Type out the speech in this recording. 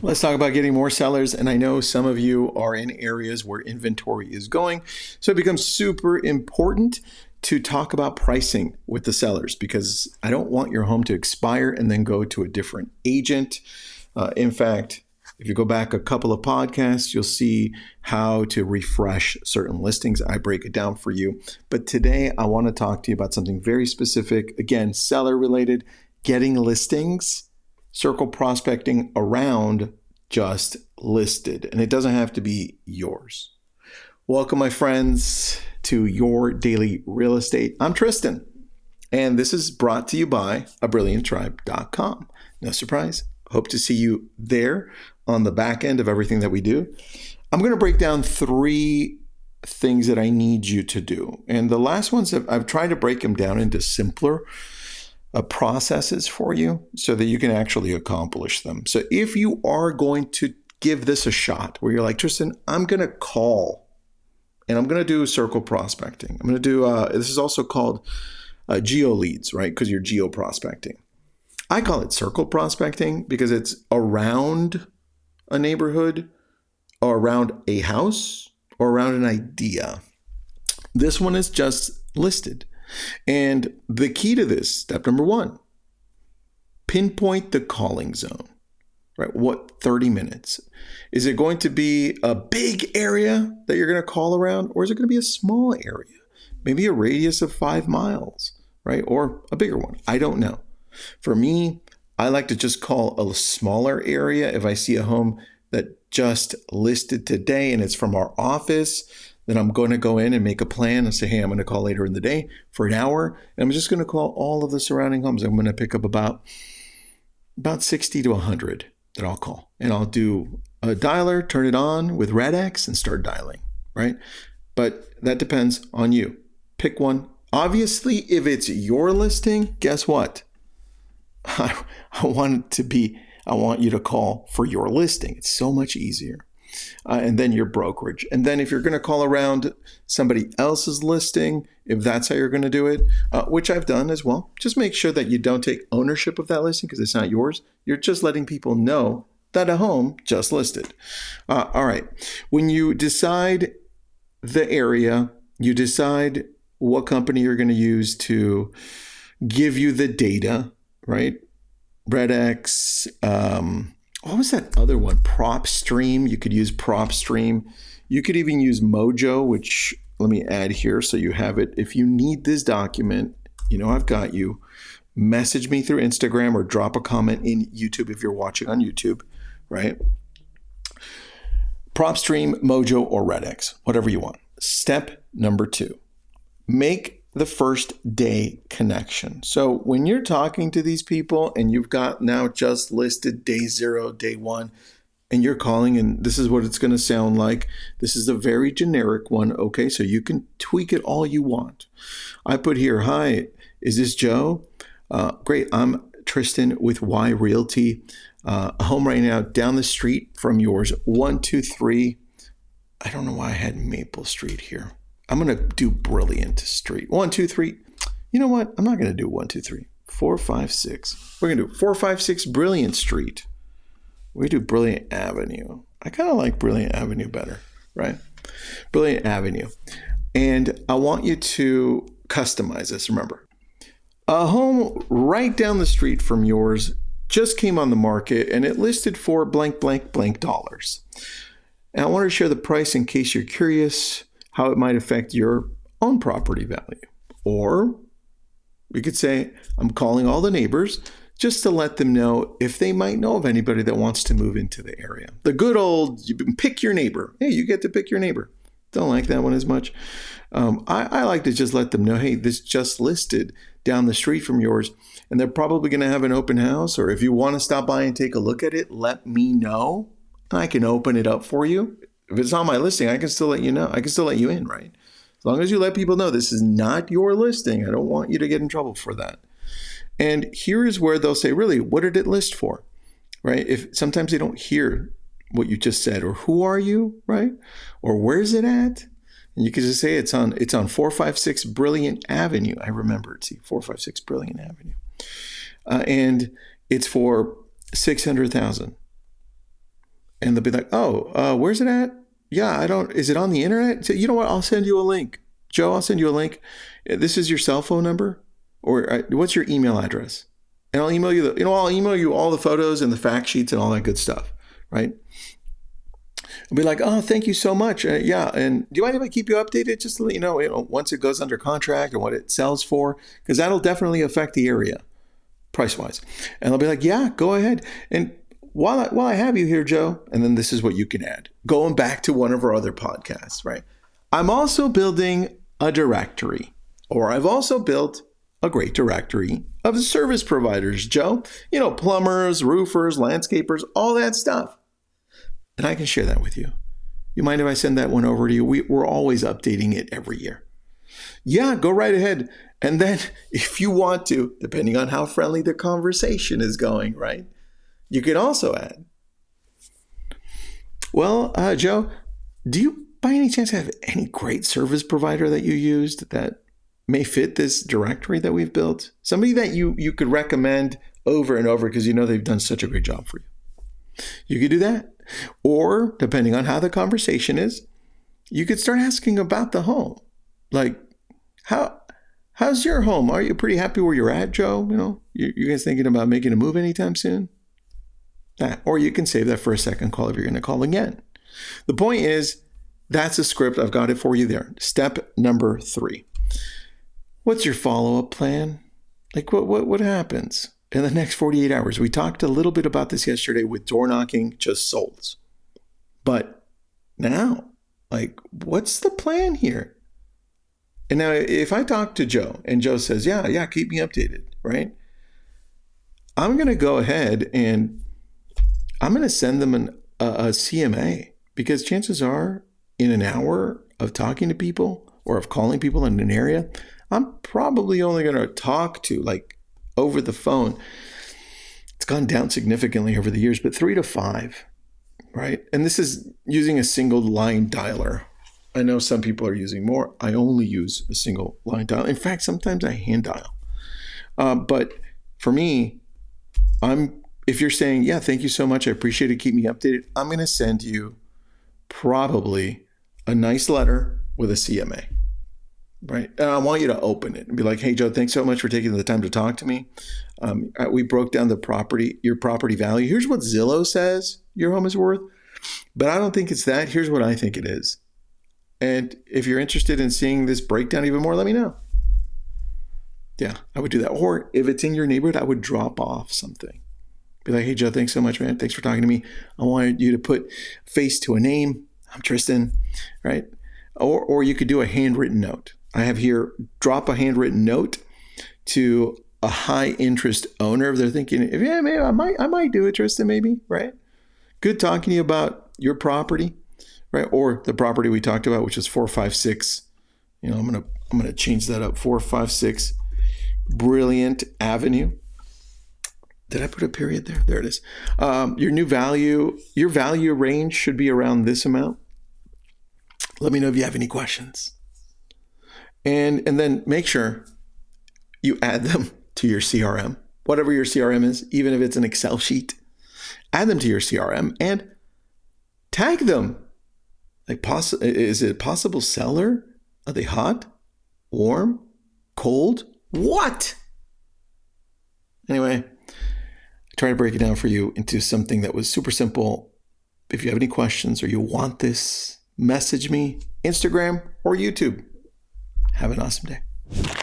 Let's talk about getting more sellers. And I know some of you are in areas where inventory is going. So it becomes super important to talk about pricing with the sellers because I don't want your home to expire and then go to a different agent. In fact, if you go back a couple of podcasts, you'll see how to refresh certain listings. I break it down for you. But today I want to talk to you about something very specific. Again, seller related, getting listings, circle prospecting around just listed. And it doesn't have to be yours. Welcome, my friends, to Your Daily Real Estate. I'm Tristan, and this is brought to you by abrillianttribe.com. No surprise. Hope to see you there on the back end of everything that we do. I'm going to break down 3 things that I need you to do. And the last ones, I've tried to break them down into simpler processes for you so that you can actually accomplish them. So if you are going to give this a shot where you're like, Tristan, I'm going to call and I'm going to do circle prospecting. I'm going to do, this is also called geo leads, right? Because you're geo prospecting. I call it circle prospecting because it's around a neighborhood or around a house or around an idea. This one is just listed. And the key to this, step number 1, pinpoint the calling zone, right? What 30 minutes? Is it going to be a big area that you're going to call around, or is it going to be a small area? Maybe a radius of 5 miles, right? Or a bigger one. I don't know. For me, I like to just call a smaller area. If I see a home that just listed today and it's from our office, then I'm going to go in and make a plan and say, hey, I'm going to call later in the day for an hour. And I'm just going to call all of the surrounding homes. I'm going to pick up about 60 to 100 that I'll call. And I'll do a dialer, turn it on with RedX and start dialing, right? But that depends on you. Pick one. Obviously, if it's your listing, guess what? I want you to call for your listing. It's so much easier. And then your brokerage. And then if you're going to call around somebody else's listing, if that's how you're going to do it, which I've done as well, just make sure that you don't take ownership of that listing because it's not yours. You're just letting people know that a home just listed. All right. When you decide the area, you decide what company you're going to use to give you the data, right? RedX, what was that other one? PropStream. You could use PropStream. You could even use Mojo, which let me add here so you have it. If you need this document, you know I've got you. Message me through Instagram or drop a comment in YouTube if you're watching on YouTube, right? PropStream, Mojo, or RedX, whatever you want. Step number 2, make the first day connection. So when you're talking to these people and you've got now just listed day 0, day 1, and you're calling and this is what it's going to sound like. This is a very generic one. Okay. So you can tweak it all you want. I put here, hi, is this Joe? Great. I'm Tristan with Y Realty. A home right now down the street from yours. 123. I don't know why I had Maple Street here. I'm going to do Brilliant Street. 1, 2, 3. You know what? I'm not going to do 1, 2, 3. 4, 5, 6. We're going to do 4, 5, 6 Brilliant Street. We do Brilliant Avenue. I kind of like Brilliant Avenue better, right? Brilliant Avenue. And I want you to customize this. Remember, a home right down the street from yours just came on the market and it listed for blank, blank, blank dollars. And I want to share the price in case you're curious how it might affect your own property value. Or we could say, I'm calling all the neighbors just to let them know if they might know of anybody that wants to move into the area. The good old, you pick your neighbor. Hey, you get to pick your neighbor. Don't like that one as much. I like to just let them know, hey, this just listed down the street from yours, and they're probably going to have an open house. Or if you want to stop by and take a look at it, let me know. I can open it up for you. If it's on my listing, I can still let you know. I can still let you in, right? As long as you let people know this is not your listing, I don't want you to get in trouble for that. And here is where they'll say, really, what did it list for, right? If sometimes they don't hear what you just said, or who are you, right? Or where's it at? And you can just say it's on 456 Brilliant Avenue. I remember it. See, 456 Brilliant Avenue. And it's for $600,000. And they'll be like, oh, where's it at? Yeah, is it on the internet? So, you know what? I'll send you a link. Joe, I'll send you a link. This is your cell phone number, or what's your email address? And I'll email you I'll email you all the photos and the fact sheets and all that good stuff, right? I'll be like, oh, thank you so much. Yeah. And do you mind if I keep you updated just to let you know, once it goes under contract and what it sells for? Because that'll definitely affect the area price-wise. And they'll be like, yeah, go ahead. And while I have you here, Joe, and then this is what you can add. Going back to one of our other podcasts, right? I'm also building a directory, or I've also built a great directory of service providers, Joe. Plumbers, roofers, landscapers, all that stuff. And I can share that with you. You mind if I send that one over to you? We're always updating it every year. Yeah, go right ahead. And then if you want to, depending on how friendly the conversation is going, right? You can also add, well, Joe, do you by any chance have any great service provider that you used that may fit this directory that we've built? Somebody that you could recommend over and over because they've done such a great job for you. You could do that. Or depending on how the conversation is, you could start asking about the home. Like, how's your home? Are you pretty happy where you're at, Joe? You guys thinking about making a move anytime soon? Or you can save that for a second call if you're going to call again. The point is, that's a script. I've got it for you there. Step number 3. What's your follow-up plan? Like what happens in the next 48 hours? We talked a little bit about this yesterday with door knocking just sold. But now, what's the plan here? And now if I talk to Joe and Joe says, yeah, keep me updated, right? I'm going to go ahead and I'm going to send them a CMA, because chances are in an hour of talking to people or of calling people in an area, I'm probably only going to talk to, over the phone. It's gone down significantly over the years, but 3 to 5, right? And this is using a single line dialer. I know some people are using more. I only use a single line dial. In fact, sometimes I hand dial. But for me, if you're saying, yeah, thank you so much, I appreciate it, keep me updated, I'm going to send you probably a nice letter with a CMA, right? And I want you to open it and be like, hey, Joe, thanks so much for taking the time to talk to me. We broke down your property value. Here's what Zillow says your home is worth, but I don't think it's that. Here's what I think it is. And if you're interested in seeing this breakdown even more, let me know. Yeah, I would do that. Or if it's in your neighborhood, I would drop off something. Be like, hey, Joe, thanks so much, man. Thanks for talking to me. I wanted you to put face to a name. I'm Tristan, right? Or you could do a handwritten note. I have here, drop a handwritten note to a high interest owner if they're thinking, yeah, maybe I might do it, Tristan, maybe, right? Good talking to you about your property, right? Or the property we talked about, which is 456. I'm gonna change that up. 456 Brilliant Avenue. Did I put a period there? There it is. Your value range should be around this amount. Let me know if you have any questions. And then make sure you add them to your CRM, whatever your CRM is, even if it's an Excel sheet. Add them to your CRM and tag them. Is it a possible seller? Are they hot, warm, cold? What? Anyway, I try to break it down for you into something that was super simple. If you have any questions or you want this, message me, Instagram or YouTube. Have an awesome day.